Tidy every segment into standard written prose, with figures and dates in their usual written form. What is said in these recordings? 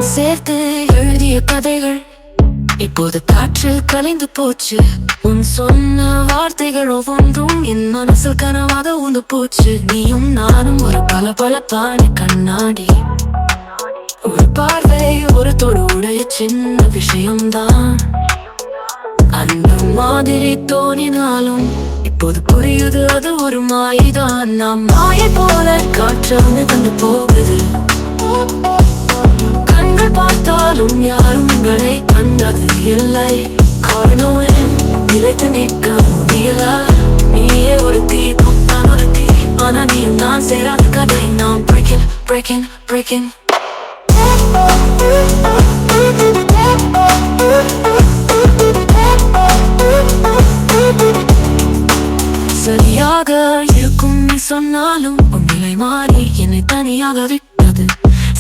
சேர்த்து எழுதிய கதைகள் இப்போது காற்றில் கலைந்து போச்சு. உன் சொன்ன வார்த்தைகள் ஒவ்வொன்றும் என் மனசில் கனவாக உந்து போச்சு. நீயும் நானும் ஒரு பளபளப்பான கண்ணாடி. ஒரு பார்வை ஒரு தொடுடைய சின்ன விஷயம்தான். அந்த மாதிரி தோணினாலும் இப்போது புரியுது அது ஒரு மாயைதான். நாம் மாயை போல காற்றாக மிதந்து போகுது. கண்கள் பார்த்தாலும் யாரும் உங்களை கண்டது இல்லை. காரணம் நிலைத்து நிற்க முடியல. நீயே ஒரு தீபம், நான் ஒரு தீ. ஆனா நீயும் நான் சேராத கதை. நாம் breaking, breaking, breaking. சரியாக இருக்கும் நீ சொன்னாலும் உன் நிலை மாறி என்னை தனியாக விட்டது.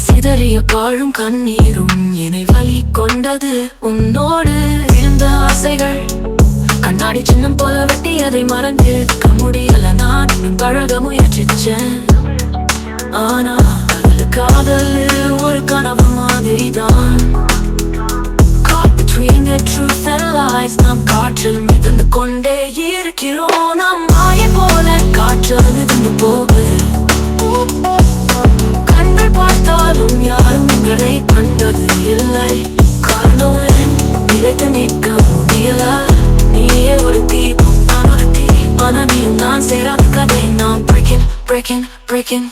சிதறிய பாழும் கண்ணீரும் என்னை வலி கொண்டது. உன்னோடு இருந்த ஆசைகள் கண்ணாடி சின்னம் போல வெட்டி அதை மறந்திருக்க முடியல. நான் இன்னும் பழக முயற்சிச்சேன். ஆனா காதல் ஒரு கனவு மாதிரிதான். Caught between the truth and lies. நாம் காற்றில் மிதந்து கொண்டே இருக்கிறோம். நாம் மாயை போல காற்றில் மிதந்து போகுது. கண்கள் பார்த்தாலும் யாரும் உங்களை கண்டது இல்லை. காரணம் நிலைத்து நிற்க முடியல. நீயே ஒரு தீபம், நான் ஒரு தீ. ஆனா நீயும் நான் சேராத கதை. நாம் breaking, breaking, breaking.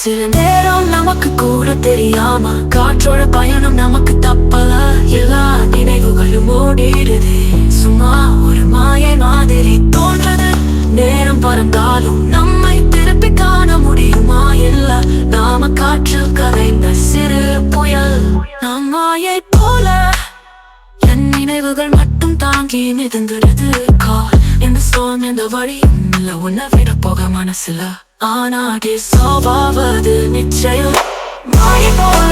சில நேரம் நமக்கு கூட தெரியாம காற்றோட பயணம் நமக்கு தப்பல. எல்லா நினைவுகளும் ஓடிடுது. சும்மா ஒரு மாயை மாதிரி தோன்றது. நேரம் பறந்தாலும் நம்மை திருப்பி காண முடியுமா? இல்ல, நாம காற்றில் கரைந்த சிறு புயல். நாம் மாயை போல என் நினைவுகள் மட்டும் தாங்கி மிதந்துடுது. கால் இந்த storm இந்த வழியும் இல்ல. உன்னை விட போக மனசுல. ஆனா dissolve ஆவது நிச்சயம். மாயை போல